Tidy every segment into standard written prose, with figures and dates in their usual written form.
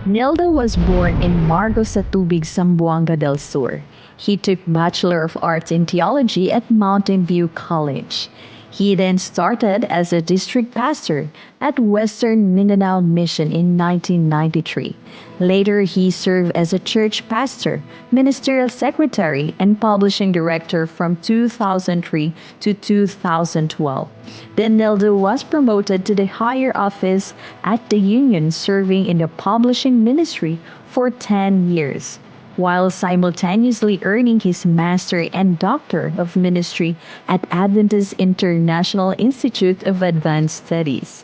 Nildo was born in Margo sa Tubig, Zamboanga del Sur. He took Bachelor of Arts in Theology at Mountain View College. He then started as a district pastor at Western Mindanao Mission in 1993. Later, he served as a church pastor, ministerial secretary, and publishing director from 2003 to 2012. Then Nildo was promoted to the higher office at the Union, serving in the publishing ministry for 10 years, while simultaneously earning his Master and Doctor of Ministry at Adventist International Institute of Advanced Studies.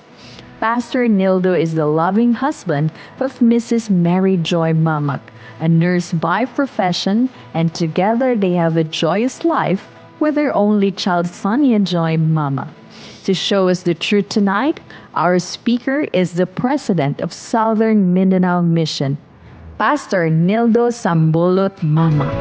Pastor Nildo is the loving husband of Mrs. Mary Joy Mamak, a nurse by profession, and together they have a joyous life with their only child, Sonia Joy Mama. To show us the truth tonight, our speaker is the president of Southern Mindanao Mission, Pastor Nildo Sambolot Mama.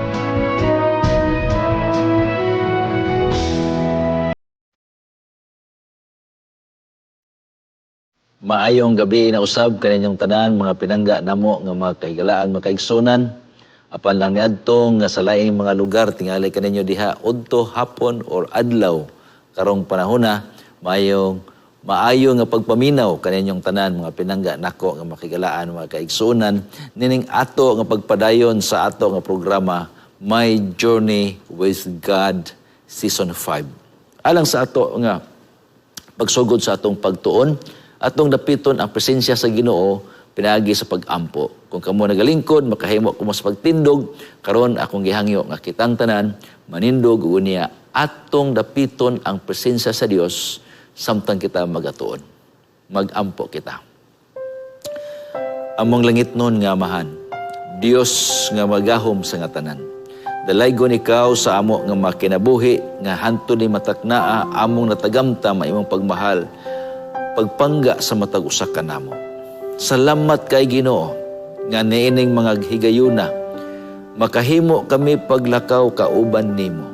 Maayong gabi na usab kaninyong tanan mga pinangga namo nga mga kaigalaan mga kaigsunan apan lang niadto nga sa laing mga lugar tingali kaninyo diha udto hapon or adlaw karong panahona maayo nga pagpaminaw kaninyong tanan mga pinangga nako nga makigalaan mga kaigsunan nining ato nga pagpadayon sa ato nga programa My Journey with God Season 5. Alang sa ato nga pagsugod sa atong pagtuon atong dapiton ang presensya sa Ginoo pinagi sa pag-ampo. Kung kamo nagalingkod, makahimo ko sa pagtindog, karon akong gihangyo nga kitang tanan, manindog unya atong dapiton ang presensya sa Dios samtang kita magatuon. Mag-ampo kita. Among langit nun nga amahan, Dios nga magahom sa nga tanan. Dalaygon ikaw sa amo nga makinabuhi, nga hanto ni mataknaa, among natagamta maimong pagmahal, pagpangga sa matag usa ka namo. Salamat kay Ginoo nga niining mga higayuna makahimo kami paglakaw kauban nimo.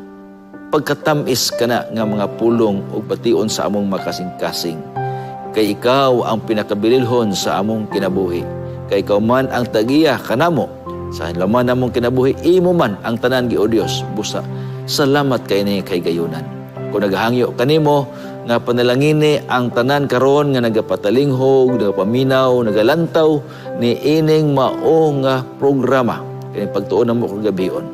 Pagkatamis kana nga mga pulong ug bation sa among makasing-kasing. Kay ikaw ang pinakabililhon sa among kinabuhi. Kay ikaw man ang tagiya kanamo sa laman namong kinabuhi, imo man ang tanan gi o Dios busa. Salamat kay ni kay gayunan. Kung naghangyo kanimo nga panalangini ang tanan karon nga nagapatalinghog, nagapaminaw, nagalantaw ni ining mao nga programa. Kini pagtuon mo kag gabion.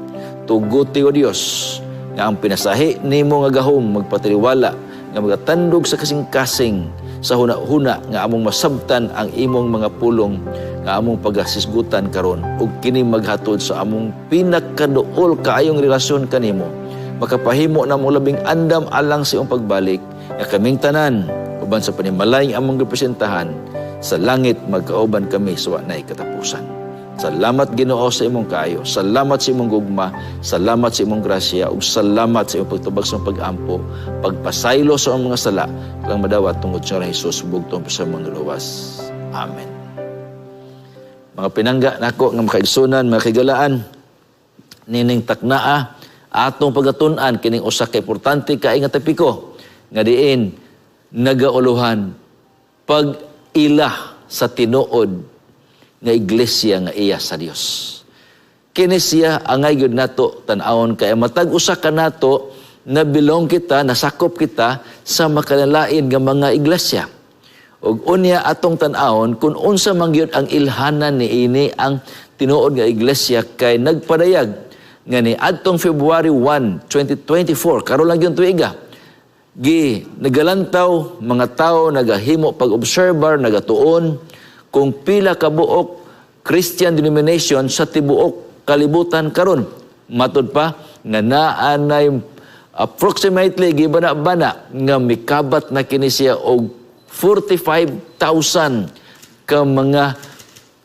Tuguti o Dios nga ang pinasahi nimo nga gahom magpatiliwala nga magatandog sa kasing-kasing sa huna-huna nga among masabtan ang imong mga pulong nga among pagasisgutan karon ug kini maghatod sa among pinakaduol kaayong relasyon kanimo. Makapahimo na mo labing andam alang sa iyong pagbalik nga kaming tanan uban sa panimalayng among representahan sa langit magkauban kami sa wanay katapusan. Salamat Ginoo sa imong kaayo, salamat sa imong gugma, salamat sa imong grasya ug salamat sa imong pagtubag sa pag-ampo, pagpasaylo sa among mga sala kang madawat tungod sa Hesus bugtong sa mga luwas. Amen. Mga pinangga nako nga makaigsunan, mga kigalaan, nining taknaa atong pagatun-an kining usa ka importante kay nga topiko nga diin nagauluhan pag-ila sa tinuod nga iglesia nga iya sa Dios. Kini siya angay gyud nato tan-awon kay matag usa ka nato na belong kita, nasakop kita sa makalalain nga mga iglesia. Ug unya atong tan-awon kun unsa man gyud ang ilhanan niini ang tinuod nga iglesia kay nagpadayag nga ni adtong February 1, 2024, karon lang yung tuiga, nagalantaw, mga tao, nagahimo pag-observer, nagatuon, kung pila kabuok Christian denomination sa tibuok kalibutan karon. Matod pa, nga naanay approximately, gibana-bana, nga mikabat na kini siya og 45,000 ka mga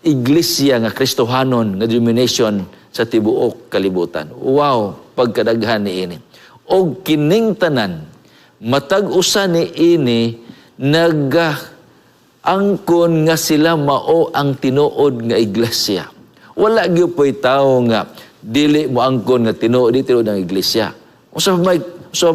iglesia nga Kristohanon nga denomination sa tibuok kalibutan. Wow, pagkadaghan ni ini. O kining tanan, matag usa ni ini, angkon nga sila mao ang tinuod nga iglesia. Wala gyud po'y tao nga dili mo angkon nga tinuod ng iglesia. Usa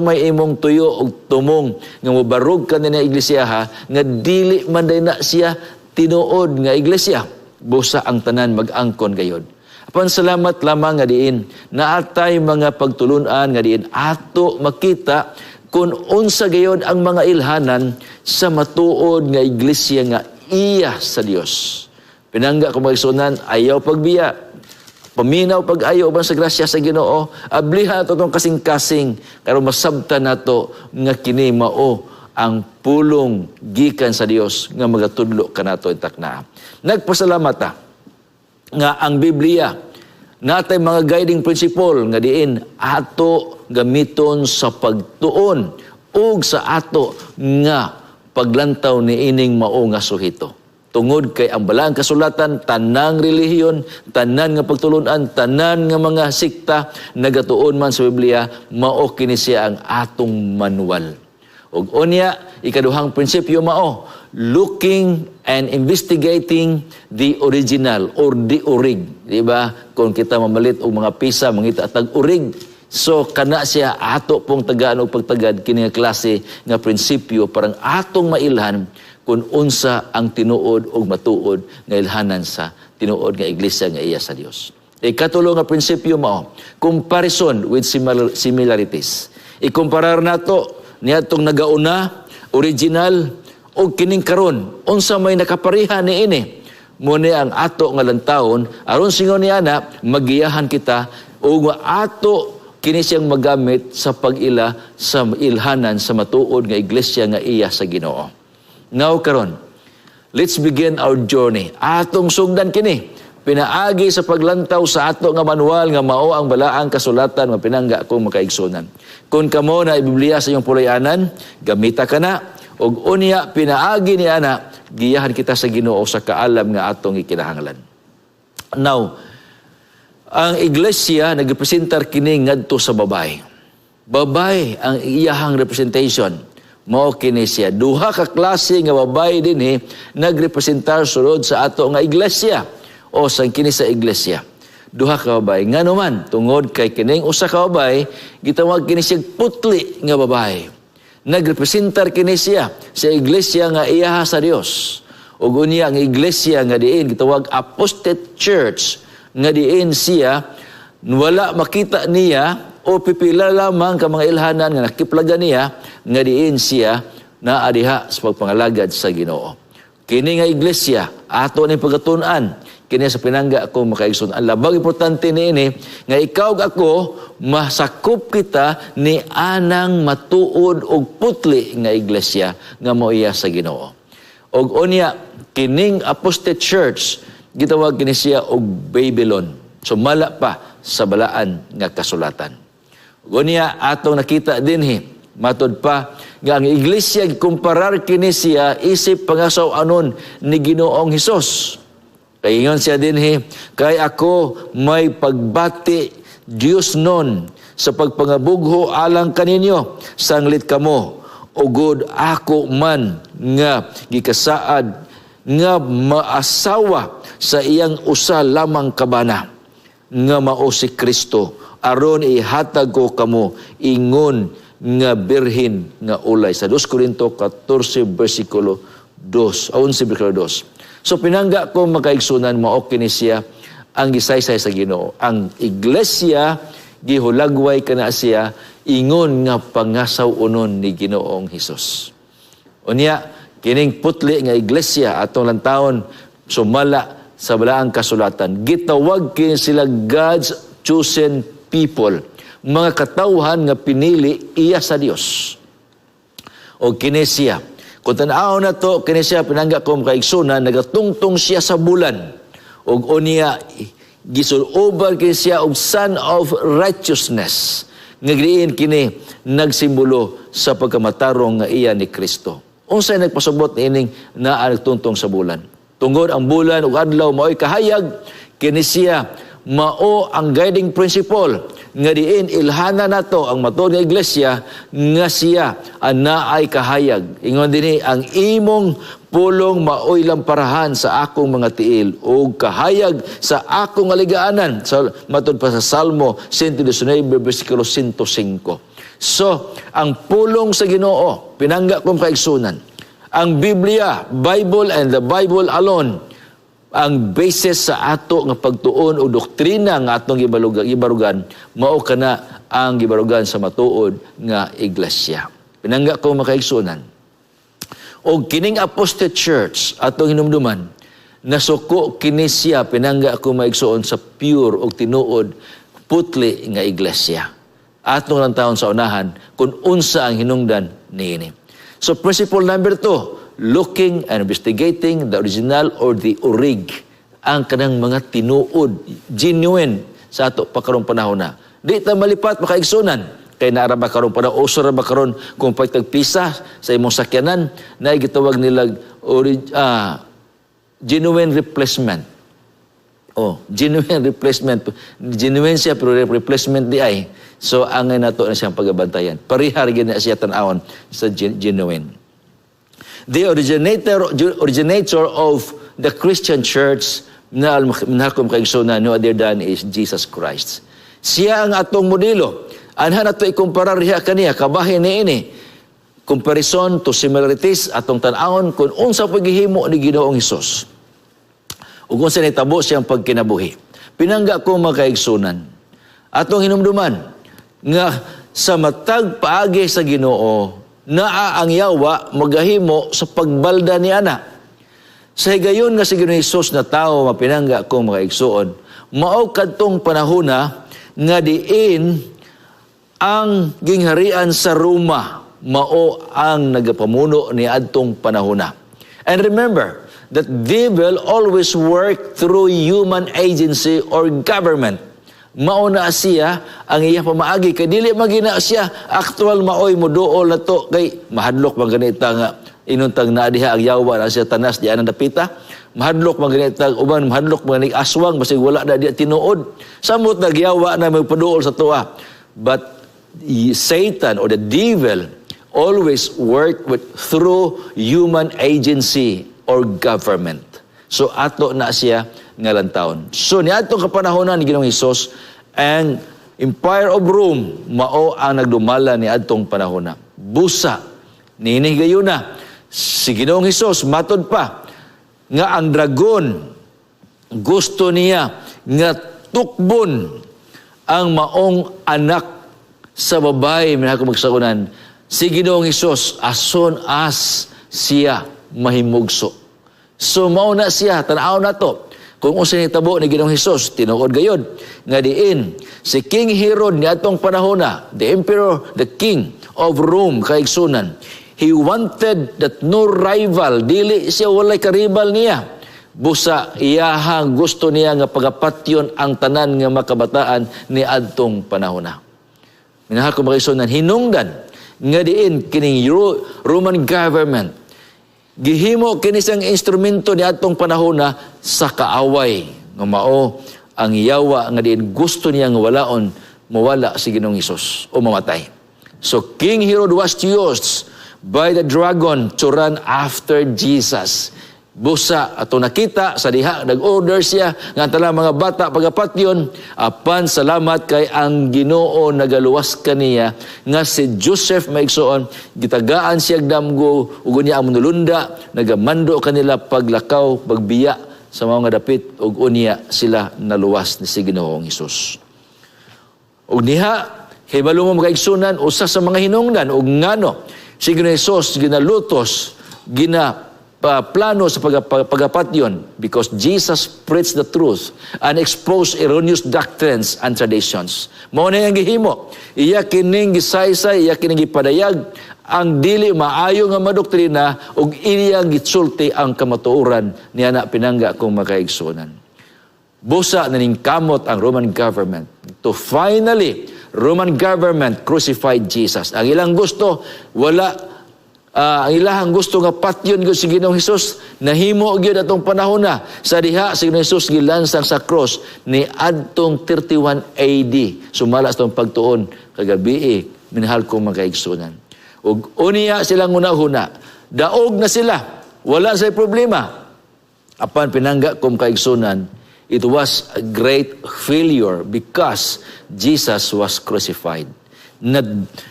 may imong tuyo og tumong nga mobarog ka na iglesia ha, nga dili man day na siya tinuod nga iglesia. busa ang tanan mag-angkon gayod. Apan salamat lamang nga diin, naatay mga pagtulunan nga diin, ato makita kung unsa gayod ang mga ilhanan sa matuod nga iglesia nga iya sa Dios. Pinangga ko magsunan, ayaw pagbiya, paminaw pag-ayo ba sa grasya sa Ginoo, abliha ito itong kasing-kasing, pero masabtan nato nga kini mao ang pulong gikan sa Dios nga magatudlo kanato intak na. Nagpasalamat nga ang Biblia natay mga guiding principle nga diin ato gamiton sa pagtuon ug sa ato nga paglantaw ni ining mao nga suhito. Tungod kay ang balaang kasulatan, tanang relihiyon, tanan nga pagtulunan, tanan nga mga sikta, nagatuon man sa Biblia, mao kini siya ang atong manual. Ug unya, ikaduhang prinsipyo mao, looking and investigating the original or the orig. Diba? Kung kita mamalit og mga pisa, mangita tag orig. So, kana siya ato pong tagaan o pagtagad kini nga klase nga prinsipyo parang atong mailhan kung unsa ang tinuod o matuod nga ilhanan sa tinuod nga iglesia nga iya sa Dios. Ikatulo nga prinsipyo mao, comparison with similarities. Ikumparar nato niadtong nagauna, original o kining karon, unsa may nakapareha niini. Muna ang ato nga lantawon aron singon ni ana magiyahan kita o nga ato kini siyang magamit sa pag-ila sa ilhanan sa matuod nga iglesia nga iya sa Ginoo. Now karon, let's begin our journey. Atong sugdan kini, pinaagi sa paglantaw sa ato nga manual nga mao ang balaang kasulatan nga pinangga kong makaigsunan. Kung kamo na Biblia sa iyong pulayanan, gamita ka na, ug unya pinaagi ni ana, giyahan kita sa Ginoo sa kaalam nga atong ikinahanglan. Now, ang iglesia nagrepresentar kini ngadto sa babae. Babae ang iyahang representation. Mao kini siya. Duha ka klase nga babae dinhi nagrepresentar sulod sa ato nga iglesia o sa kini sa iglesia. Duha ka babae. Ngano man tungod kay kining usa ka babae gitawag kini siya putli nga babae. Nagrepresentar kini siya sa iglesia nga iyaha sa Dios. Ug unya ang iglesia nga diin gitawag apostate church nga diin siya wala makita niya o pipila lamang ka mga ilhanan nga nakiplagan niya nga diin siya na adiha sa pagpangalagad sa Ginoo. Kini nga iglesia ato ni pagatunan kini sa pinangga ako makaigsoon. Ang labang importante niini nga ikaw ug ako masakop kita ni anang matuod og putli nga iglesia nga mao iya sa Ginoo. Og unya kining apostate church gitawag kini siya og Babylon. Sumala pa sa balaan nga kasulatan. Unya atong nakita dinhi matud pa nga ang iglesia gikumparar kini siya isip pangasaw anon ni Ginoong Hesus. Kay ingon siya dinhi, kay ako may pagbati Dios non sa pagpangabugho alang kaninyo sanglit kamo ugod ako man nga gikasaad nga maasawa sa iyang usa lamang kabana nga mao si Kristo aron ihatag ko kamo ingon nga birhen nga ulay sa 2 Corinto 14 versikulo 2 11 versikulo 2. So pinangga ko makaigsunan mao kini siya ang gisaysay sa Ginoo. Ang iglesia gihulagway kana siya ingon nga pangasaw unon ni Ginoong Hesus. Unya kining putli nga iglesia atong lantawon sumala sa balaang kasulatan. Gitawag kini sila God's chosen people, mga katawhan nga pinili iya sa Dios. O kini siya, kung tanaw na to, kini siya pinangga ko makaigsunan, nagatungtong siya sa bulan. O unya, gisulobar kini siya og son of righteousness. Ngagriin kini, nagsimbolo sa pagkamatarong nga iya ni Kristo. Unsay nagpasabot ining naa nagtungtong sa bulan. Tungod ang bulan ug adlaw mao'y kahayag, kini siya mao ang guiding principle nga diin ilhana nato ang matuod nga iglesia nga siya anaay kahayag. Ingon dinhi ang imong pulong maoy lamparahan sa akong mga tiil o kahayag sa akong aligaanan. So, matud pa sa Salmo 119 versikulo 105. So, ang pulong sa Ginoo pinangga kong kaigsunan. Ang Biblia, Bible and the Bible alone, ang basis sa ato nga pagtuon o doktrina nga atong gibarugan mao kana ang gibarugan sa matuod nga iglesia. Pinangga ko makaigsunan. O kining apostate church atong hinumduman nasuko kini siya pinangga ko maigsuon sa pure o tinuod putli nga iglesia. Atong lang taon sa unahan kung unsa ang hinungdan niini. So principle number 2, looking and investigating the original or the orig, ang kanang mga tinuod, genuine sa ato pakarong panahon na. Di ta malipat makaigsunan. Kay naara ba karon para uso ra ba karon kung pagtagpisa sa imong sakyanan na gitawag nilag genuine replacement. Oh, genuine replacement. Genuine siya pero replacement di ay. So angay nato na siyang pagabantayan. Parihar gyud na siya tan-awon sa genuine. The originator of the Christian church na minhakom kaigsunan no other than is Jesus Christ. Siya ang atong modelo. Anhan nato ikumparar diha kaniya kabahin niini. Comparison to similarities atong tan-awon kung unsa paghihimo ni Ginoong Hesus. Ug unsa nitabo siyang pagkinabuhi. Pinangga ko makaigsunan. Atong hinumduman nga sa matag paagi sa Ginoo naa ang yawa magahimo sa pagbalda ni ana. Sa higayon nga si Ginoong Hesus na tao mapinangga ko makaigsuon, mao kadtong panahona nga diin ang gingharian sa Roma mao ang nagapamuno ni adtong panahona. And remember that devil always work through human agency or government. Mao na siya ang iyang pamaagi kay dili magina siya actual maoy mo duol na to kay mahadlok man ganita nga inuntang na diha ang yawa na siya tanas di anang dapita. Mahadlok man ganita uban mahadlok man ni aswang basig wala na diha tinuod. Samot nagyawa na magpaduol sa tuwa. But Satan or the devil always work through human agency or government. So ato na siya nga lantawon. So niadto kapanahonan ni Ginoong Hesus ang Empire of Rome mao ang nagdumala ni adtong panahona. Busa niini gayuna si Ginoong Hesus matud pa nga ang dragon gusto niya nga tukbon ang maong anak sa babae minahako magsagunan si Ginoong Hesus as soon as siya mahimugso. So mao na siya tan-aw na to. Kung unsa nitabo ni Ginoong Hesus tinuod gayud nga diin si King Herod ni atong panahona, the emperor, the king of Rome kaigsunan. He wanted that no rival, dili siya walay karibal niya. Busa iyahang gusto niya nga pagapatyon ang tanan nga makabataan ni adtong panahona. Minahal ko makaigsunan hinungdan nga diin kining Roman government gihimo kini sang instrumento ni atong panahona sa kaaway nga mao ang yawa nga diin gusto niya nga walaon mawala si Ginoong Hesus o mamatay. So King Herod was used by the dragon to run after Jesus. Busa ato nakita sa diha nag-order siya nga talang mga bata pagapatyon apan salamat kay ang Ginoo nagaluwas kaniya nga si Joseph maigsoon gitagaan siya damgo ug unya ang manulunda nagamando kanila paglakaw pagbiya sa mga dapit ug unya sila naluwas ni si Ginoong Hesus. Ug diha hibalo mo makaigsunan usa sa mga hinungdan ug ngano si Ginoong Hesus ginalutos plano sa pagapatyon because Jesus preached the truth and exposed erroneous doctrines and traditions. Mao na yang gihimo. Iya kining gisaysay, iya kining gipadayag ang dili maayo nga madoktrina ug iyang gitsulti ang kamatuoran niya na pinangga kong makaigsunan. Busa na ning kamot ang Roman government to finally Roman government crucified Jesus. Ang ilang gusto ang ilahang gusto nga patyon gyud si Ginoong Hesus nahimo gyud atong panahon na sa diha si Ginoong Hesus gilansang sa cross ni adtong 31 AD sumala sa pagtuon kagabi minahal ko makaigsunan ug unya silang una-una daog na sila wala say problema apan pinangga ko makaigsunan it was a great failure because Jesus was crucified.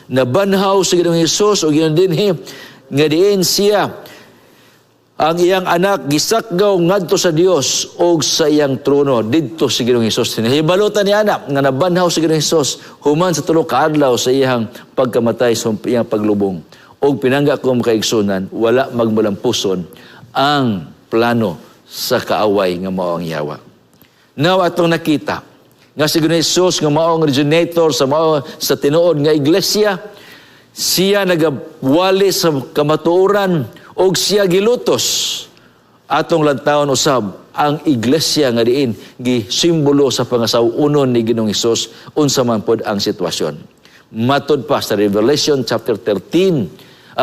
Nabanhaw si Ginoong Hesus o ginoon dinhi nga diin siya ang iyang anak gisakgaw ngadto sa Dios o sa iyang trono didto si Ginoong Hesus. Hibalutan ni anak nga nabanhaw si Ginoong Hesus human sa tulo ka adlaw sa iyang pagkamatay sa iyang paglubong. O pinangga ko makaigsunan, wala magmulampuson ang plano sa kaaway nga mao ang Yawa. Now atong nakita nga si Ginoong Hesus nga mao ang originator sa tinuod nga iglesia, siya nagawali sa kamatuoran o siya gilutos atong lantawon usab ang iglesia nga diin gisimbolo sa pangasawunon ni Ginoong Hesus unsa man pod ang sitwasyon. Matod pa sa Revelation chapter 12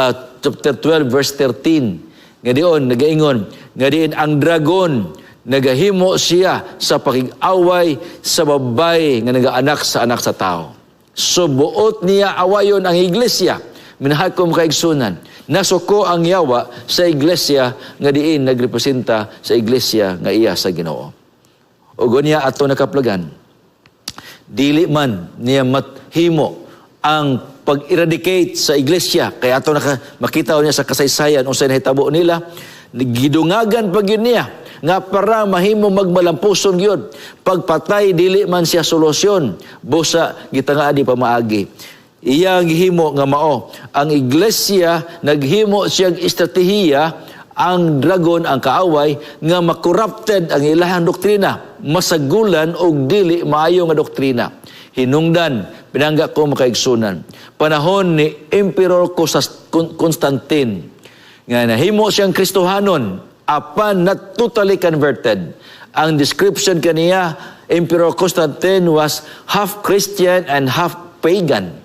verse 13 nga dion nagaingon nga diin ang dragon nagahimo siya sa pakig-away sa babae nga nagaanak sa anak sa tao. So buot niya awayon ang iglesia. Minahakom kaigsunan. Nasuko ang Yawa sa iglesia nga diin nagrepresenta sa iglesia nga iya sa Ginoo. Ug niya ato nakaplagan. Dili man niya mathimo ang pag-eradicate sa iglesia kaya ato makita niya sa kasaysayan unsay nahitabo nila, gidungagan pag yun niya nga para mahimo magmalampuson gyud. Pagpatay dili man siya solusyon, busa gitangaa di pamaagi. Iyang gihimo nga mao ang iglesia naghimo siyang estratehiya ang dragon ang kaaway nga makorrupted ang ilahang doktrina, masagulan og dili maayo nga doktrina. Hinungdan pinangga ko makaigsunan panahon ni Emperor Constantine nga nahimo siyang Kristohanon apan not totally converted. Ang description kaniya, Emperor Constantine was half Christian and half pagan.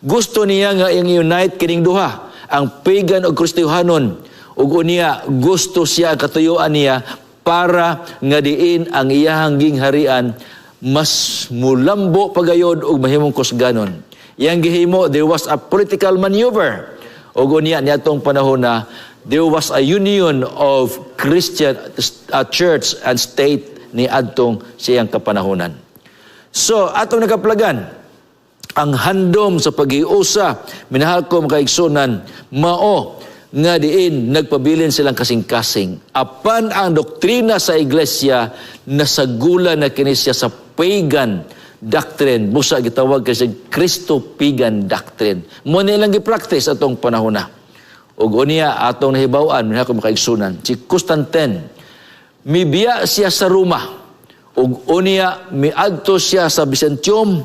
Gusto niya nga i-unite kining duha, ang pagan o Kristohanon. Ug unya gusto siya katuyuan niya para nga diin ang iyahang gingharian mas mulambo pagayod ug mahimong kusganon. Yang gihimo, there was a political maneuver. Ug unya niadtong panahon na there was a union of Christian church and state ni adtong siyang kapanahonan. So, atong nakaplagan, ang handom sa pag-iusa, minahal ko makaigsunan, mao nga diin nagpabilin silang kasing-kasing. Apan ang doktrina sa iglesia, nasagulan na kini siya sa pagan doctrine. Busa gitawag kasi Christo-pagan doctrine. Muna ilang gipractice atong panahon na. Ug unya atong nahibaw-an minahal ko makaigsunan, si Constantine, mibiya siya sa Roma. Ug unya miadto siya sa Byzantium.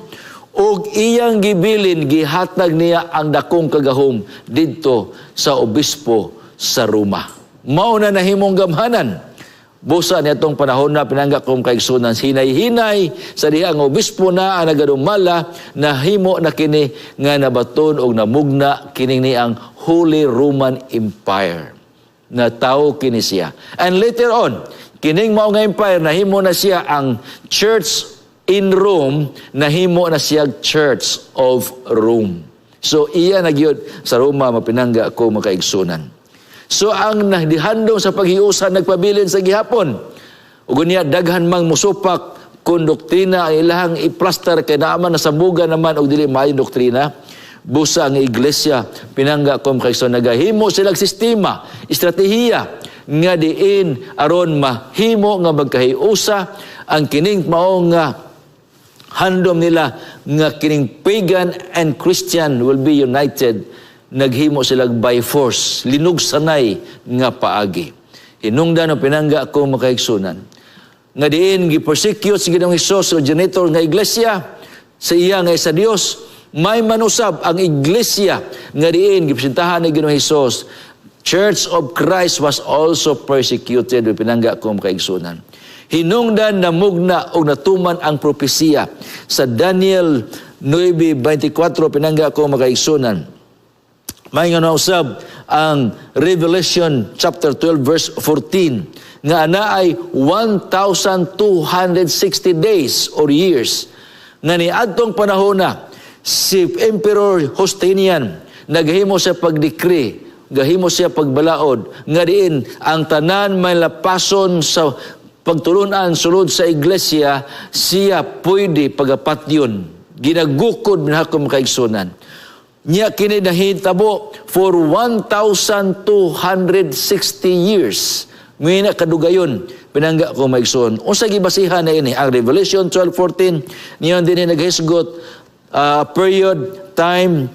Og iyang gibilin, gihatag niya ang dakong kagahom didto sa obispo sa Roma. Mao na nahimong gamhanan. Busa nitong panahon na pinangga kong kaigsunan, hinay-hinay sa diha ang obispo na ang nagadumala, nahimo na kini nga nabaton og namugna kining ni ang Holy Roman Empire. Natawo kini siya. And later on, kining mao nga empire, nahimo na siya ang Church in Rome, nahimo na siya Church of Rome. So iya nagyod sa Roma mapinangga ko makaigsunan. So ang nahdihandong sa paghiusa nagpabilin sa gihapon. Ug niya daghan mang musupak kun doktrina ang ilahang iplaster kay naaman nasabugan naman og dili maayo doktrina. Busa ang iglesia pinangga ko makaigsunan, nagahimo silang sistema, estratehiya nga diin aron mahimo nga magkahiusa ang kining mao nga handom nila nga kining pagan and Christian will be united. Naghimo sila by force, linog sanay nga paagi. Hinungdan ang pinangga ko makaigsunan. Nga diin gi-persecute si Ginoong Hesus, originator nga iglesia, sa iya nga sa Dios, may manusab ang iglesia nga diin gipresentahan ni Ginoong Hesus. Church of Christ was also persecuted. Pinangga ko makaigsunan. Hinungdan na mugna o natuman ang propesiya sa Daniel 9:24 pinangga ko makaigsunan. May nga nausab ang Revelation chapter 12 verse 14 nga ana ay 1,260 days or years nga niadtong panahon na si Emperor Justinian naghimo sa pagdekree, gahimo siya pagbalaod nga diin ang tanan may lapason sa pagtulunan sulod sa iglesia, siya pwede pagapatyon. Ginagukod minahal ko makaigsunan. Nya kini nahitabo for 1,260 years. Ngina kadugayon, pinangga ko maigsoon. Unsa gibasihan na ini ang Revelation 12:14 niyon din naghisgot period, time,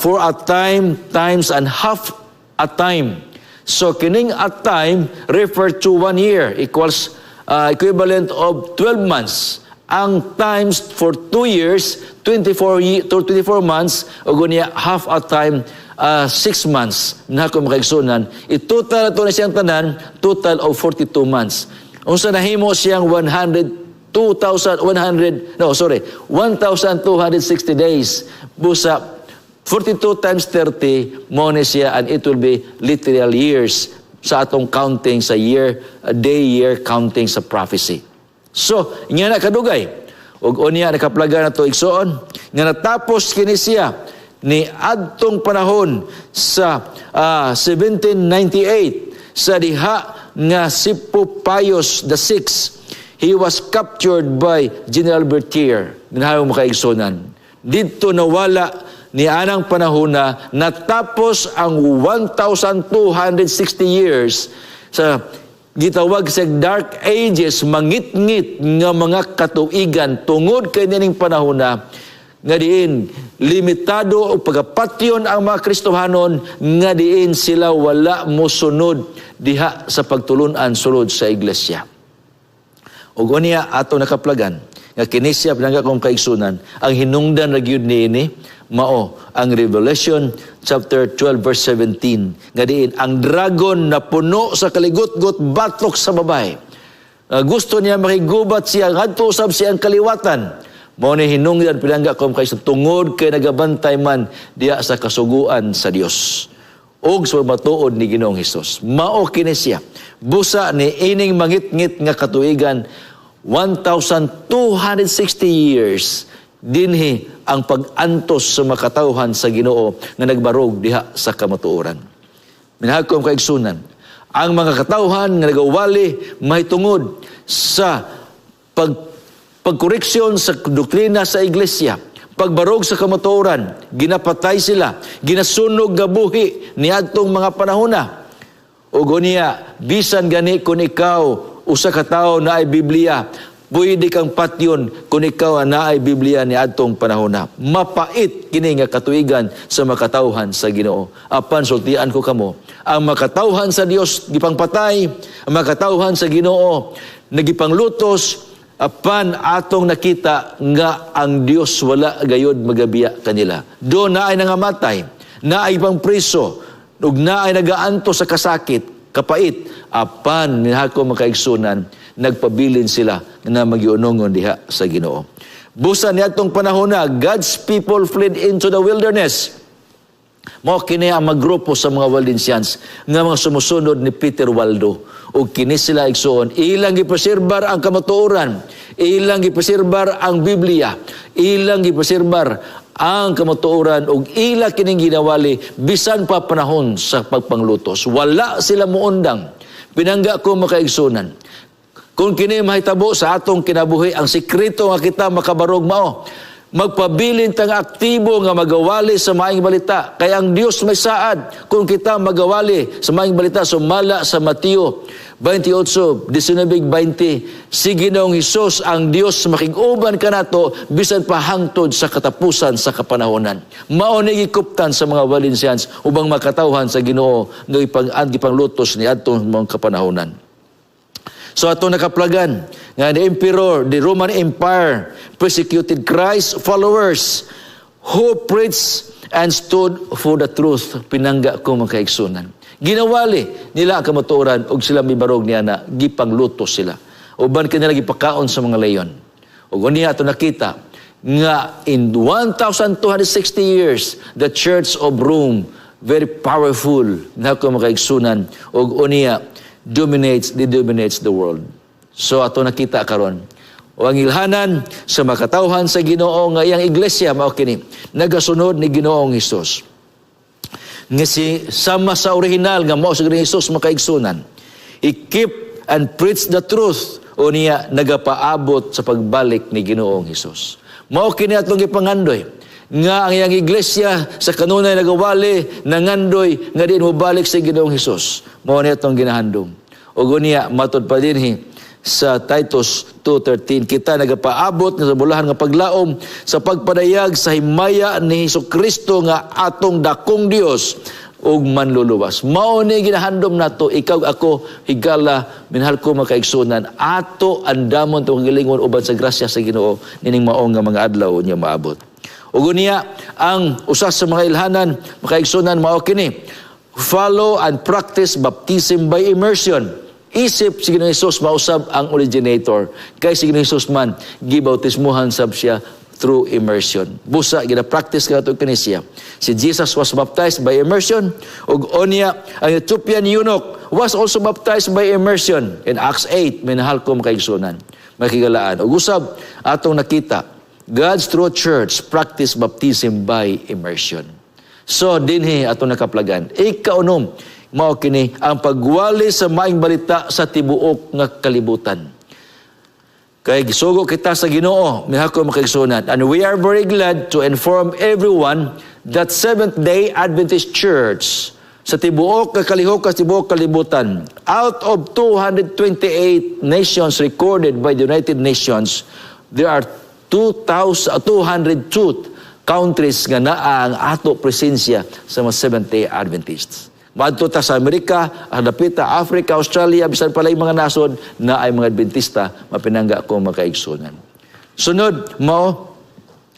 for a time, times and half a time. So kining a time refer to 1 year equals equivalent of 12 months. Ang times for 2 years, 24 months, o gunya half a time, 6 months. Nako makaigsunan. I-total ito na siyang tanan, total of 42 months. Unsa nahimo siyang 1,260 days. Busa 42 times 30, mo na siya, and it will be literal years sa atong counting sa year, day-year counting sa prophecy. So, nga na kadugay. Ug unya nakaplaga na to igsoon nga natapos kini siya ni adtong panahon sa 1798 sa diha nga si Pope Pius VI. He was captured by General Berthier. Ginahayong makaigsonan. Dito nawala ni anang panahon na natapos ang 1,260 years sa gitawag sa Dark Ages, mangit-ngit nga mga katuigan tungod kay nining panahon na nga diin limitado o pagapatyon ang mga Kristohanon nga diin sila wala mosunod diha sa pagtulunan sulod sa iglesia. Ug unya ato nakaplagan nga kini siya pinangga kong kaigsunan ang hinungdan ra gyud niini mao ang Revelation chapter 12 verse 17 nga diin ang dragon na puno sa kaligot-got batok sa babay. Gusto niya makigubat siya ngadto usab siyang kaliwatan. Mao ni hinungdan pinangga kong kaigsunan tungod kay nagabantay man diha sa kasuguan sa Dios ug sa matuod ni Ginoong Hesus. Mao kini siya busa ni ining mangit-ngit nga katuigan 1,260 years dinhi ang pag-antos sa makatawhan sa Ginoo nga nagbarog diha sa kamatuoran. Minahagkom kaigsunan, ang mga katawhan nga nagawali mahitungod sa pagkoreksyon sa doktrina sa iglesia, pagbarog sa kamatuoran, ginapatay sila, ginasunog nga buhi niadtong mga panahona. Ug unya bisan gani kun ikaw usa ka tawo na ay Biblia, pwede kang patyon kung ikaw na ay Biblia ni adtong panahon na. Mapait kini nga katuigan sa makatawhan sa Ginoo. Apan sultian ko kamo, ang makatawhan sa Dios gipangpatay, ang makatawhan sa Ginoo nagipanglutos, apan atong nakita nga ang Dios wala gayod magabiya kanila. Do na ay nangamatay, na ay pangpriso, ug na ay nagaanto sa kasakit, kapait, apan nihako makaigsunan, nagpabilin sila na magiunongon diha sa Ginoo. Busa niadtong panahon na, God's people fled into the wilderness. Mao kini ang magrupo sa mga Waldensians nga mga sumusunod ni Peter Waldo. O kini sila igsuon, ilang gipreserbar ang kamatuoran, ilang gipreserbar ang Biblia, ilang gipreserbar ang kamatuoran ug ila kining ginawali bisan pa panahon sa pagpanglutos. Wala sila muundang. Pinangga ko makaigsunan. Kung kini mahitabo sa atong kinabuhi, ang sikreto nga kita makabarog mao, magpabilin tang aktibo nga magawali sa maayong balita. Kaya ang Dios may saad kung kita magawali sa maayong balita. Sumala sa Mateo 28, 19-20, si Ginoong Hesus ang Dios makiguban kanato bisan pa hangtod sa katapusan sa kapanahonan. Mao ni gikuptan sa mga Waldensians ubang makatawhan sa Ginoo nga ipanglutos ni adtong mga kapanahonan. So ato nakaplagan nga the emperor, the Roman Empire persecuted Christ followers who preached and stood for the truth. Pinangga ko mga kaigsunan. Ginawali nila ang kamatuoran ug sila mibarog niya na gipanglutos sila. Uban kanila gipakaon sa mga leyon. Ug unya ato nakita nga in 1,260 years the Church of Rome very powerful na ko makaigsunan ug unya dominates the world. So ato nakita karon o ang ilhanan sa makatawhan sa Ginoo nga iyang iglesia mao kini nagasunod ni Ginoong Hesus. Nga si sama sa original nga mao sa Ginoong Hesus makaigsunan. He keep and preach the truth o niya nagapaabot sa pagbalik ni Ginoong Hesus. Mao kini atong gipangandoy nga ang iyang iglesia sa kanunay nagawali nangandoy nga din mobalik sa Ginoong Hesus. Mao ni atong ginahandom. Ug unya matud pa dinhi sa Titus 2:13, kita nagapaabot nga sa bulahan nga paglaom sa pagpadayag sa himaya ni Hesukristo nga atong dakong Dios ug manluluwas. Mao ni ginahandom nato, ikaw ako higala minahal ko mga kaigsunan, ato andamon to gilingon uban sa grasya sa Ginoo nining mao nga mga adlaw niya maabot. Ug unya ang usa sa mga ilhanan mga kaigsunan mao kini, follow and practice baptism by immersion. Isip si Ginoong Hesus mausab ang originator, kay si Ginoong Hesus man gibautismuhan sab siya through immersion. Busa gina-practice kadto kini siya. Si Jesus was baptized by immersion, ug unya ang Ethiopian eunuch was also baptized by immersion in Acts 8. Minahal ko mga kaigsunan, makigalaan. Ug usab atong nakita God's true church practice baptism by immersion. So dinhi atong nakaplagan, ikaunom mao kini ang pagwali sa maayong balita sa tibuok nga kalibutan. Kay gisugo kita sa Ginoo, mihako makaigsunan, and we are very glad to inform everyone that Seventh-day Adventist Church sa tibuok nga kalihok sa tibuok kalibutan, out of 228 nations recorded by the United Nations, there are 202 countries nga naa ang ato presensya sa mga Seventh-day Adventists. Maadto ta sa Amerika, Hadapita, Africa, Australia, bisan pala yung mga nasod na ay mga Adventista, mapinangga ko makaigsunan. Sunod, mao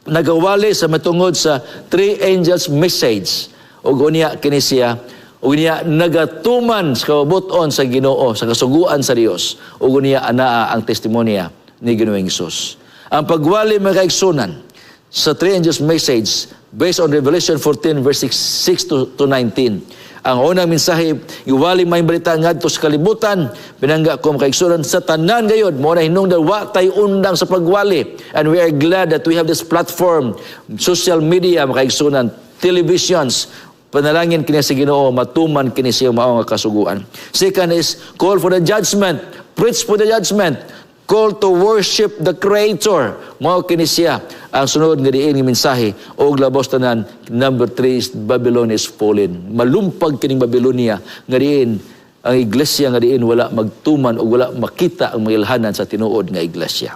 nagawali sa matungod sa three angels message. Ug unya kini siya, ug unya nagatuman sa kabuton sa Ginoo, sa kasuguan sa Dios. Ug unya anaa ang testimonya ni Ginoong Hesus. Ang pagwali mga kaigsunan sa three angels message based on Revelation 14 verse 6 to 19. Ang unang mensahe, iwali may balita ngadto sa kalibutan, pinangga ko mga kaigsunan sa tanan gayud, mo na hinungdan wa tay undang sa pagwali. And we are glad that we have this platform, social media mga kaigsunan, televisions, panalangin kini sa Ginoo, matuman kini siya mao nga kasuguan. Second is call for the judgment, preach for the judgment, call to worship the Creator. Mao kini siya ang sunod nga diin nga mensahe og labos tanan. Number 3 is Babylon is fallen. Malumpag kining Babylonia nga diin ang iglesia nga diin wala magtuman o wala makita ang mga ilhanan sa tinuod nga iglesia.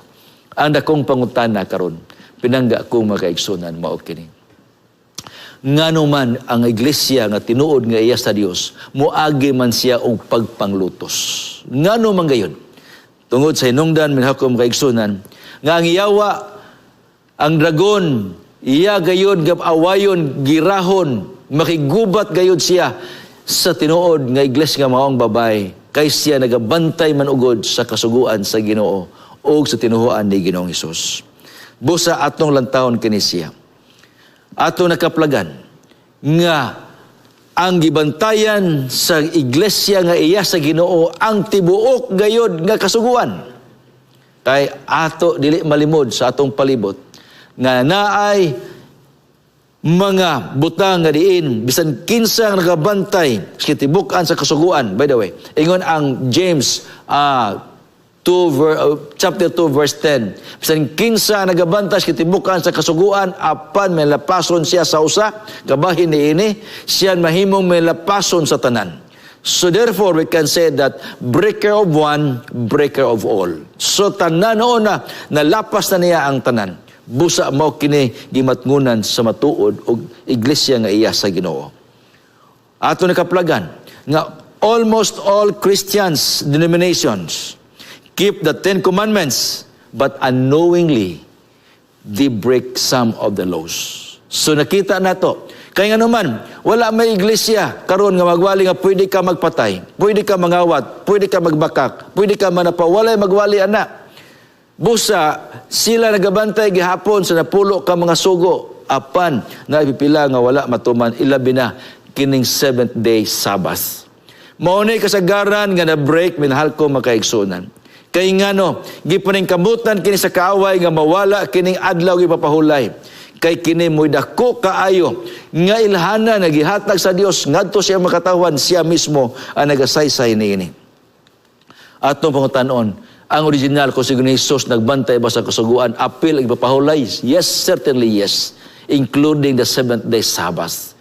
Ang dakong pangutana karon, pinangga kong makaigsunan mao kini. Ngano man ang iglesia nga tinuod nga iya sa Dios, moagi man siya og pagpanglutos. Ngano man gayon? Tungod sa hinungdan minhakom kaigsunan nga ang iyawa ang dragon iya gayon gab awayon girahon makigubat gayud siya sa tinuod nga iglesia nga maong babay kay siya nagabantay man ugod sa kasuguan sa Ginoo o sa tinuhuan ni Ginoong Hesus. Busa atong lantawon kini siya. Atong nakaplagan nga ang gibantayan sa iglesia nga iya sa Ginoo ang tibuok gayod nga kasuguan. Kay ato dili malimod sa atong palibot nga naay mga butang nga diin bisan kinsa nga nagabantay sa tibukan sa kasuguan. By the way, ingon ang James chapter 2 verse 10. Bisan kinsa nagabantay sa tibukan sa kasuguan, apan may lapason siya sa usa, kabahin niini, siya mahimong may lapason sa tanan. So therefore, we can say that breaker of one, breaker of all. So tanan noon na, nalapas na niya ang tanan. Busa mao kini gimatngunan sa matuod og iglesia nga iya sa Ginoo. Ato nakaplagan nga almost all Christians denominations keep the 10 commandments, but unknowingly, they break some of the laws. So nakita na to. Kaya nga naman, wala may iglesia karon nga magwali nga pwede ka magpatay, pwede ka mangawat, pwede ka magbakak, pwede ka manapa, walay magwali ana. Busa, sila nagabantay gihapon sa napulo ka mga sugo, apan na ipipila nga wala matuman, ilabi na kining 7th day Sabbath. Maunay kasagaran nga na-break, minahal ko makaigsunan. Kay nga no, gipaning kamutan kini sa kaaway nga mawala kining adlaw ipapahulay. Kay kini mo'y dako kaayo nga ilhana nagihatag sa Dios ngadto siya makatawhan siya mismo ang nagasaysay niini. Atong pangutanon, ang original ko si Ginoong Hesus nagbantay ba sa kasuguan apil ipapahulay? Yes, certainly yes. including the seventh-day Sabbath.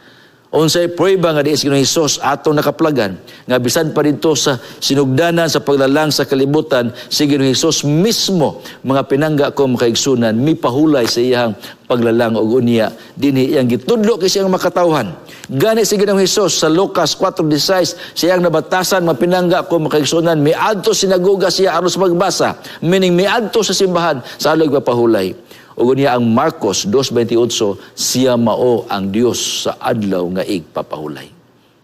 Unsay prueba nga diin sa Ginoong Hesus atong nakaplagan nga bisan pa dito sa sinugdanan sa paglalang sa kalibutan si Ginoong Hesus mismo mga pinangga ko makaigsunan mipahulay sa iyang paglalang og unya dinhi iyang gitudlo kay siyang makatawhan. Gani si Ginoong Hesus sa Lucas 4:16 siyang nabatasan mapinangga ko makaigsunan miadto sinagoga siya aron sa magbasa, meaning miadto sa simbahan sa alog mapahulay. O niya ang Marcos 2:28, siya mao ang Dios sa adlaw nga igpapahulay.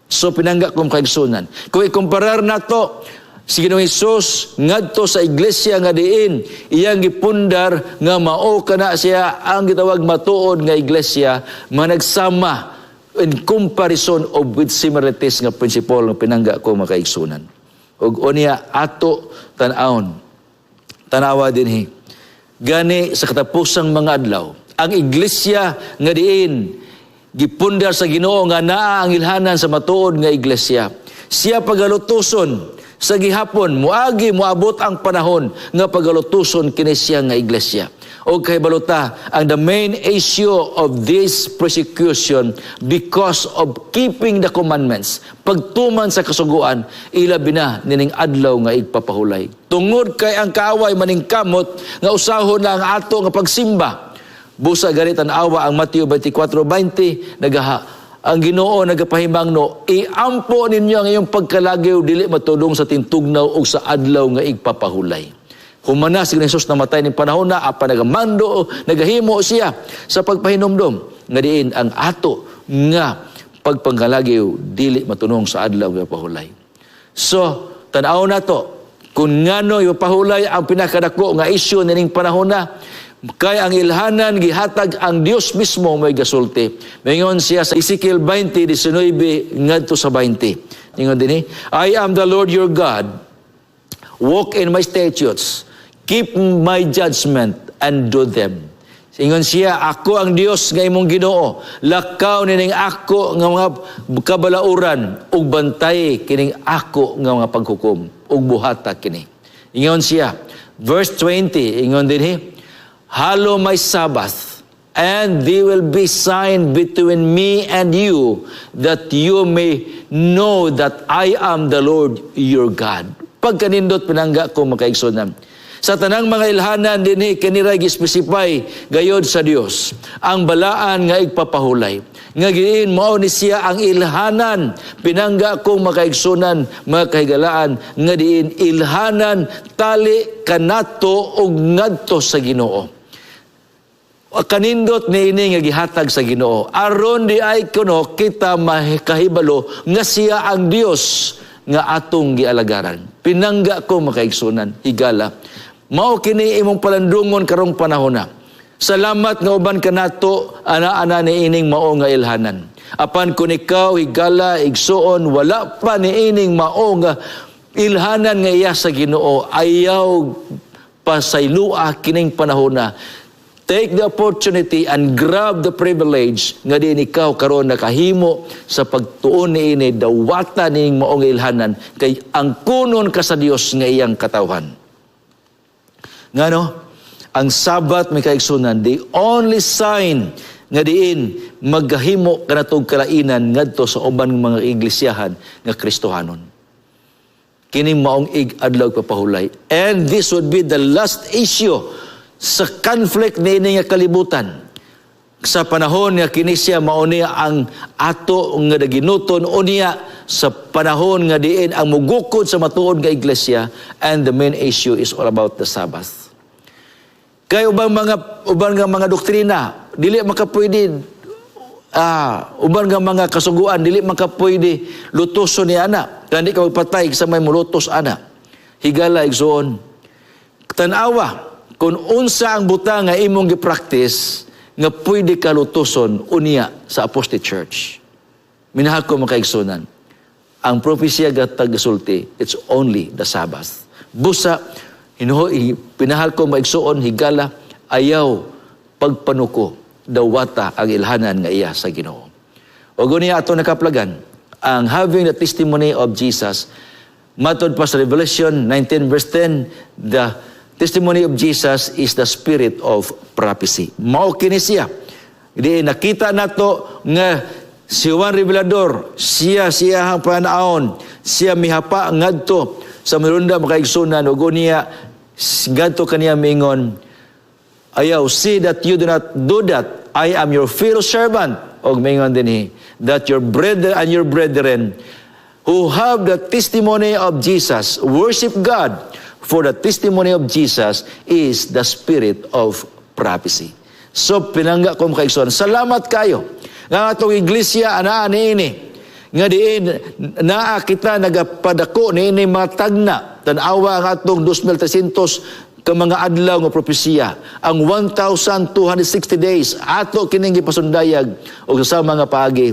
So pinangga kong kaigsunan. Kung ikumparar nato si Ginoong Hesus ngadto sa iglesia nga diin iyang gipundar nga mao kana siya ang gitawag matuod nga iglesia managsama in comparison of with similarities nga principle nga pinangga kong makaigsunan. Og unya ato tanawa dinhi gani sa katapusang mga adlaw, ang iglesia nga diin gipundar sa Ginoo nga naa ang ilhanan sa matuod nga iglesia. Siya pagalutuson sa gihapon moabot ang panahon nga pagalutuson kini siya nga iglesia. O kay baluta ang the main issue of this persecution because of keeping the commandments, pagtuman sa kasuguan, ilabi na nining adlaw nga igpapahulay. Tungod kay ang kaaway maningkamot nga usahon na ang ato nga pagsimba. Busa ganit ang awa ang Mateo 24:20 ang Ginoo nagapahimangno, iampo ninyo ang iyong pagkalagaw dili matudong sa tintugnaw o sa adlaw nga igpapahulay. Humana si Jesus namatay ng panahon na apa nagamando nagahimo siya sa pagpahinomdom nga diin ang ato nga pagpangkalagaw dili matunong sa adlaw nga pahulay. So tan-aw nato kung ngano ipahulay ang pinakadako nga isyu nining panahon na kay ang ilhanan gihatag ang Dios mismo may gasulti. Mingon siya sa Ezekiel 20:19 ngadto sa 20. Ingon dinhi, I am the Lord your God. Walk in my statutes, keep my judgment and do them. Ingon siya, ako ang Dios nga imong Ginoo. Lakaw nining ako nga mga kabalauran ug bantay kining ako nga mga paghukom ug buhata kini. Ingon siya, verse 20, ingon dinhi, hallow my Sabbath, and they will be sign between me and you, that you may know that I am the Lord your God. Pagkanindot pinangga ko makaigsunan. Sa tanang mga ilhanan dinhi kaniray gispesify gayod sa Dios ang balaan nga igpapahulay. Nga giin mao ni siya ang ilhanan pinangga kong makaigsunan mga kahigalaan nga diin ilhanan tali kanato ug ngadto sa Ginoo. Kanindot ni ini nga gihatag sa Ginoo aron di ay kuno kita makahibalo nga siya ang Dios nga atong gialagaran. Pinangga ko makaigsunan higala mao kini imong palandungon karong panahon na. Salamat nga uban kanato ana-ana ni ining mao nga ilhanan. Apan kun ikaw higala igsuon wala pa ni ining mao nga ilhanan nga iya sa Ginoo ayaw pasaylua kining panahon na. Take the opportunity and grab the privilege nga diin ikaw karon nakahimo sa pagtuon niini dawata ning maong ilhanan kay ang kunon ka sa Dios nga iyang katawhan. Ngano ang Sabat may kaigsunan the only sign nga diin maghimo kanatog kalainan ngadto sa uban mga iglesyahan nga Kristohanon. Kining maong adlaw papahulay, and this would be the last issue sa conflict niini nga kalibutan. Sa panahon nga kini siya mao niya ang ato nga naginuton unya sa panahon nga diin ang mugukod sa matuod nga iglesia, and the main issue is all about the Sabbath. Kay ubang nga mga doktrina dili makapwede uban nga mga kasuguan dili makapwede lutoson ni ana kandi ka magpatay sa may mulutos ana. Higala igsoon tan-awa kung unsa ang butang nga imong gi-practice nga pwede ka lutuson unya sa Apostate Church. Minahal ko makaigsunan. Ang propesya gatag gasulti, it's only the Sabbath. Busa pinahal ko maigsuon higala ayaw pagpanuko dawata ang ilhanan nga iya sa Ginoo. O guniya ato nakaplagan ang having the testimony of Jesus. Matod pa sa Revelation 19 verse 10, the testimony of Jesus is the spirit of prophecy. Mao kini siya Di nakita nato nga si Juan Revelador, siya ang panaon, siya mihapa ngadto sa marunda makaigsunan ug unya ngadto kaniya mingon, ayaw, see that you do not do that. I am your fellow servant. Og mingon dinhi, that your brother and your brethren who have the testimony of Jesus worship God, for the testimony of Jesus is the spirit of prophecy. So pinangga ko makaigsunan, salamat kayo nga atong iglesia anaa niini nga diin naa kita nagapadako niini matagna tan-awa nga atong 2,300 ka mga adlaw nga propesiya, ang 1,260 days ato kining gipasundayag og sa mga paagi.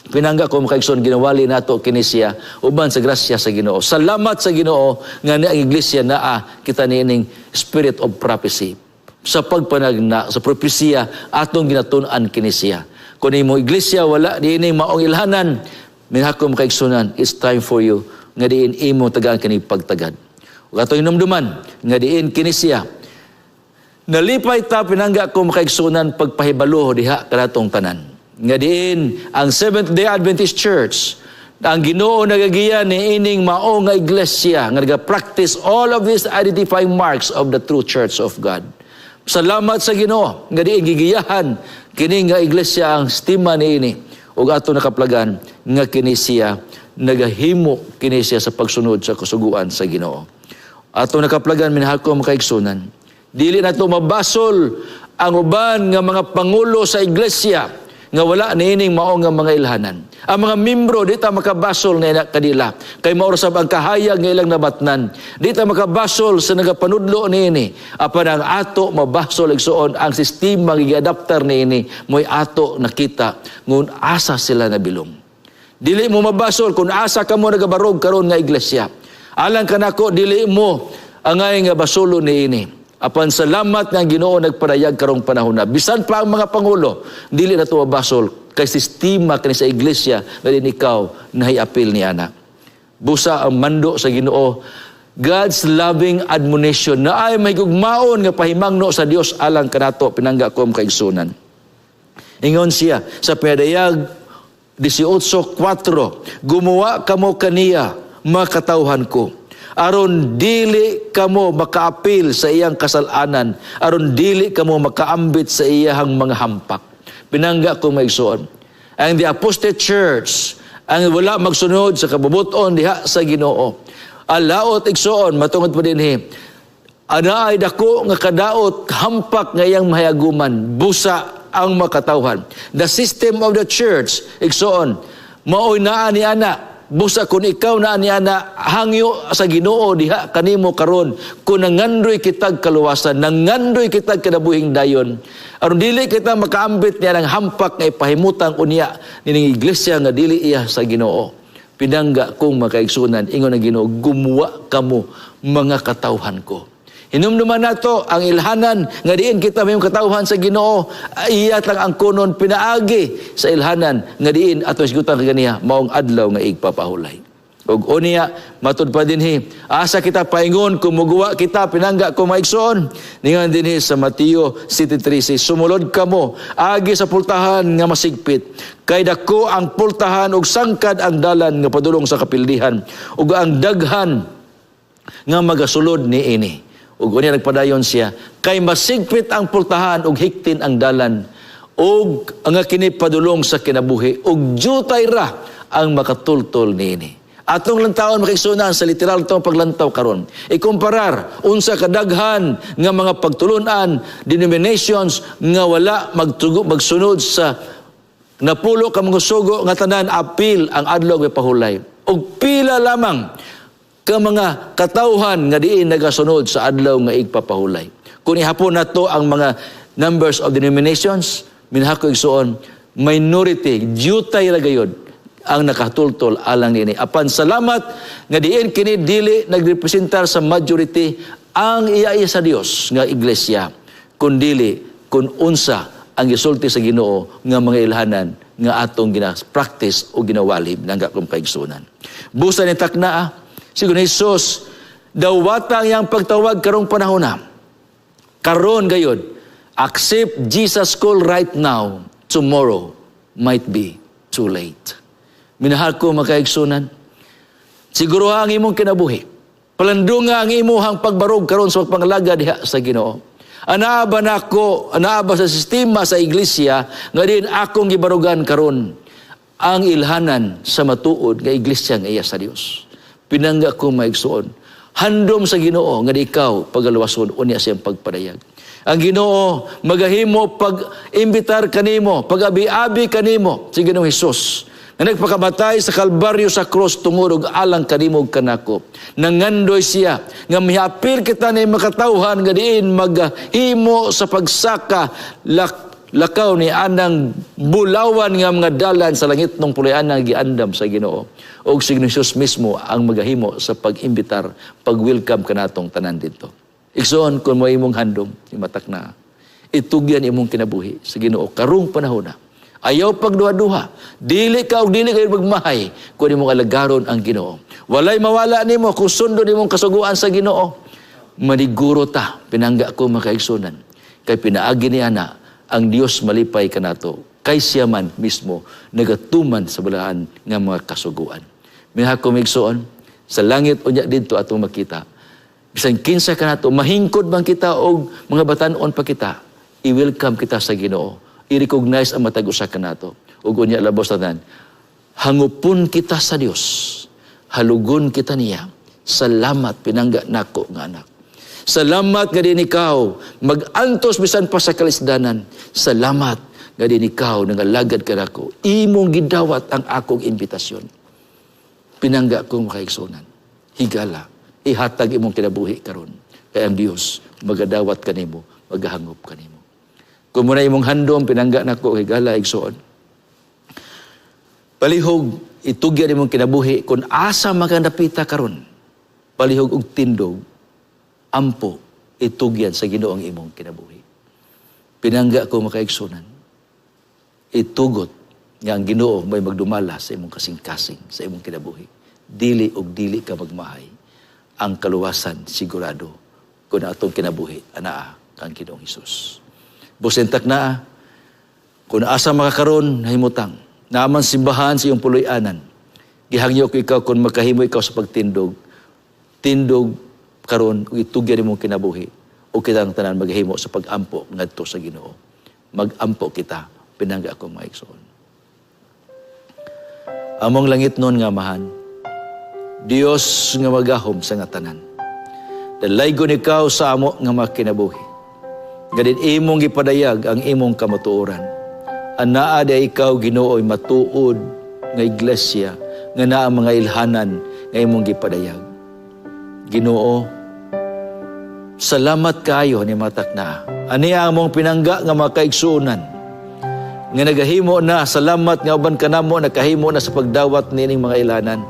Pinangga ko makaigsoon ginawali nato kini siya uban sa grasya sa Ginoo. Salamat sa Ginoo nga ang iglesia naa kita niining spirit of prophecy. Sa pagpanagna sa propesiya atong ginatun-an kini siya. Kung imo iglesia wala diining maong ilhanan, minhakom kaigsunan, it's time for you nga diin imo tagaan kini pagtagad. Ug atong hinumduman nga diin kini siya. Nalipay ta pinangga ko makaigsunan pagpahibalo diha kanatong tanan. Nga diin ang Seventh-day Adventist Church, ang Ginoo nagagiya ni ining mao nga iglesia nga naga-practice all of these identifying marks of the true Church of God. Salamat sa Ginoo nga diin gigiyahan kini nga iglesia ang stima niini ug ato nakaplagan nga kini siya nagahimo kini siya sa pagsunod sa kasuguan sa Ginoo. Ato nakaplagan minhakom kaigsunan, dili nato mabasol ang uban nga mga pangulo sa iglesia nga wala niining mao nga mga ilhanan. Ang mga membro di ta makabasol nga kanila kay mao sab ang kahayag nga ilang nabatnan. Di ta makabasol sa nagapanudlo niini. Apan ang ato mabasol igsuon ang sistema nga gi-adapter niini moy ato nakita ngun asa sila nabilong. Dili mo mabasol kung asa kamo nagabarog karon nga iglesia. Alang kanako dili mo angay nga basolo niini. Apan salamat nga Ginoo nagpadayag karong panahon na. Bisan pa ang mga pangulo, dili na ito mabasol kay sistema kani sa iglesia nga din ikaw nahiapil ni ana. Busa ang mando sa Ginoo, God's loving admonition na ay may gugmaon nga pahimangno sa Dios alang kanato pinangga ko kaigsunan. Ingon siya sa Pedayag 18:4, gumawa kamo kaniya makatawhan ko. Aron dili kamo makaapil sa iyang kasalanan, aron dili kamo makaambit sa iyang mga hampak. Pinangga ko maigsoon. Ang the apostate church, ang wala magsunod sa kabubuton diha sa Ginoo. Alaot igsoon, matungod pa dinhi. Ana ay dako nga kadaot hampak nga iyang mahayaguman, busa ang makatawhan. The system of the church, igsoon, maoy naa ni ana. Busa kung ikaw na niya na hangyo sa Ginoo diha kanimo karon, kung nangandoy kitag kaluwasan, nangandoy kitag kinabuhing dayon, aron dili kita makaambit niya ng hampak nga ipahimutang unya nining iglesia nga dili iya sa Ginoo. Pinangga kong makaigsunan, ingon ang Ginoo, gumawa kamo mga katawhan ko. Hinumduman nato ang ilhanan nga diin kita may katawhan sa Ginoo, iya tang ang kunon pinaagi sa ilhanan nga diin ato sigutan kaniya maong adlaw nga igpapahulay. Ug unya matud pa dinhi, asa kita paingon kumuguwa kita pinangga ko maigsoon. Ningan dinhi sa Mateo 7:13, sumulod kamo agi sa pultahan nga masigpit, kay dako ang pultahan ug sangkad ang dalan nga padulong sa kapildihan, ug ang daghan nga magasulod niini. Ug unya nagpadayon siya, kay masigpit ang pultahan ug hiktin ang dalan, ug ang kini padulong sa kinabuhi, ug jutay ra ang makatultol niini. Atong lantawon makaigsunan sa literal tong paglantaw karon. Ikumparar unsa kadaghan nga mga pagtulunan, denominations nga wala magsunod sa napulo ka mga sugo nga tanan apil ang adlaw nga pahulay. Ug pila lamang ka mga katawhan nga diin nagasunod sa adlaw nga igpapahulay. Kung ihapon nato ang mga numbers of denominations, minhako igsuon, minority, jutay ra gayud ang nakatultol alang ini. Apan salamat nga diin kini dili nagrepresentar sa majority ang iya sa Dios nga iglesia, kundili kun unsa ang gisulti sa Ginoo nga mga ilhanan nga atong gina-practice o ginawali nangga kung kaigsunan. Busa ni taknaa sigun Jesus, dawata yang pagtawag karong panahon na. Karon gayod, Accept Jesus' call right now. Tomorrow might be too late. Minahal ko mga kaigsunan, siguro ang imong kinabuhi, palandunga ang imuhang pagbarog karon sa pagpangalaga diha sa Ginoo. Anaaba nako, anaaba sa sistema sa iglesia nga din akong gibarugan karon ang ilhanan sa matuod nga iglesia nga iya sa Dios. Pinangga ko maigsuon, handom sa Ginoo nga di ikaw pagaluwason unya siyang pagpadayag. Ang Ginoo magahimo pag-imbitar kanimo, pag-abi-abi kanimo si Ginoong Hesus na nagpakamatay sa Kalbaryo sa krus tungod og alang kanimo kanako. Nangandoy siya nga mihapil kita ni makatawhan nga diin maghimo sa pagsaka lakaw ni anang bulawan nga mga dalan sa langit nung pulian nga giandam sa Ginoo. Og si Ginoong Hesus mismo ang magahimo sa pag-imbitar, pag-welcome kanatong tanan dito. Iksoon kung mo imong handom, imatak na, itugyan imong kinabuhi sa Ginoo karong panahon na. Ayaw pagduha-duha, dili ka o dili kayo magmahay kung imong alagaron ang Ginoo. Walay mawala nimo kung sundo nimong kasuguan sa Ginoo. Maniguro ta, pinangga ko makaigsunan, kay pinaagi niya na ang Dios malipay kanato, kay siya man mismo nagatuman sa balahan ng mga kasuguan. Miha ko migsoon, sa langit unya dito atong makita, bisan kinsa ka nato, mahingkod bang kita o mga batanon pa kita, i-welcome kita sa Ginoo. I-recognize ang matag usa ka nato. O unya labos na hangupon kita sa Dios. Halugon kita niya. Salamat pinangga nako nga anak. Salamat nga din ikaw, mag-antos bisan pa sa kalisdanan. Salamat nga din ikaw, nangalagad ka nako. Imong gidawat ang akong imbitasyon. Pinangga kong makaigsunan. Higala. Ihatag imong kinabuhi karon. Kaya ang Dios magadawat kanimo, magahangop kanimo. Kung muna imong handom pinangga nako higala igsoon. Palihog itugyan imong kinabuhi kung asa magandapita karon. Palihog og tindog ampo itugyan sa Ginoo ang imong kinabuhi. Pinangga ko makaigsunan. Itugot nga ang Ginoo may magdumala sa imong kasing-kasing sa imong kinabuhi. Dili og dili ka magmahay. Ang kaluwasan sigurado kung atong kinabuhi anaa kang Ginoong Hesus. Busentak na kung asa makakaron himutang naman simbahan sa iyong puloy-anan. Gihangyo ko ikaw kung makahimo ikaw sa pagtindog. Tindog karon ug itugyan imong kinabuhi o kitang tanan maghimo sa pag-ampo ngadto sa Ginoo. Mag-ampo kita pinangga ako maigsoon. Among langit nun nga mahan, Dios nga magahom sa nga tanan. Dalaygon ikaw sa amo nga makinabuhi. Gadin imong gipadayag ang imong kamatuoran. Anaa da ikaw Ginoo'y matuod nga iglesia nga naa mga ilhanan nga imong gipadayag. Ginoo, salamat kayo ni matak na. Ani among pinangga nga makaigsunan. Nga nagahimo na, salamat nga uban kanamo nakahimo na sa pagdawat nining mga ilhanan.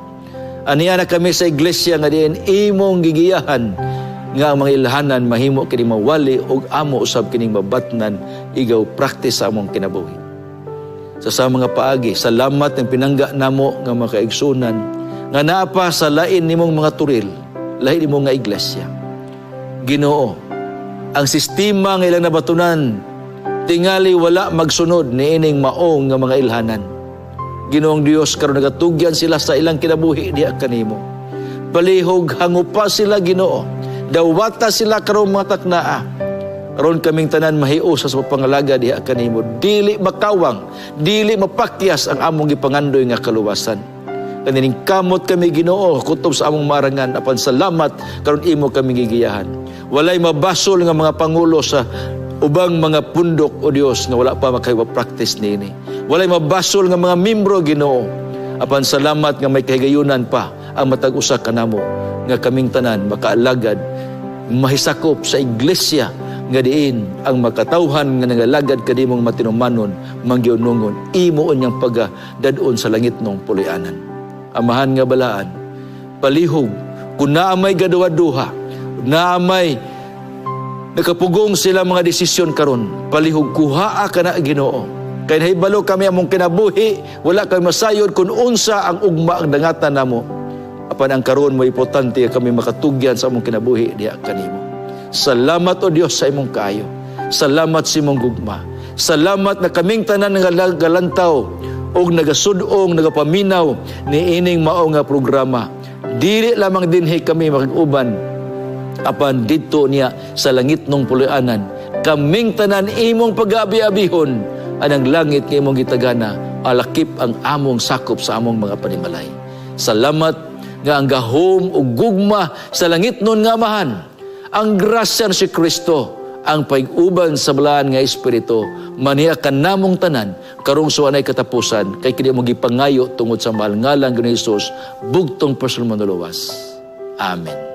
Aniya na kami sa iglesia nga diin imong gigiyahan nga ang mga ilhanan mahimo kini mawali og amo usab kining mabatnan igaw practice sa among kinabuhi. Sa mga paagi, salamat ng pinangga namo nga makaigsunan nga naa pa sa lain nimong mga turil, lain nimong nga iglesia. Ginoo, ang sistema nga ilang nabatunan tingali wala magsunod niining maong nga mga ilhanan. Ginoong Dios karon nagatugyan sila sa ilang kinabuhi diha kanimo. Palihog hangupa sila Ginoo. Dawata sila karong mga taknaa. Aron kaming tanan mahiusa sa pangalaga diha kanimo. Dili makawang, dili mapakyas ang among gipangandoy nga kaluwasan. Kanining kamot kami Ginoo kutob sa among marangan apan salamat karon imo kami gigiyahan. Walay mabasol nga mga pangulo sa ubang mga pundok o Dios nga wala pa makahiwa-practice nini. Walay mabasol nga mga membro Ginoo. Apan salamat nga may kahigayunan pa ang matag-usa kanamo nga kaming tanan makaalagad mahisakop sa iglesia nga diin ang makatawhan nga nangalagad kadimong matinumanon manggiunungon imo unyang pagadadon sa langit nung puloy-anan. Amahan nga balaan, palihog kung naamay gaduwa-duha, naamay nakapugong sila mga desisyon karon, palihog kuhaa ka na Ginoo. Kaya nahibalo kami among kinabuhi, wala kami masayod kung unsa ang ugma ang dangatan namo. Apan ang karon mo importante kami makatugyan sa among kinabuhi diha kanimo. Salamat o Dios sa imong kaayo. Salamat si mong gugma. Salamat na kaming tanan nga galantaw o nagasudong, nagapaminaw ni ining mao nga programa. Dili lamang dinhi kami makag-uban apan dito niya sa langit nung pulianan. Kaming tanan imong pag-abi-abihon anang langit nga imong gitagana, alakip ang among sakop sa among mga panimalay. Salamat nga ang gahom o gugma sa langit nun nga amahan, ang grasya si Kristo, ang pag-uban sa balaan nga Espiritu, maniakan namong tanan, karong suwanay katapusan, kay kini mo gipangayo tungod sa mahal ngalan ni Jesus, bugtong personal manuluwas. Amen.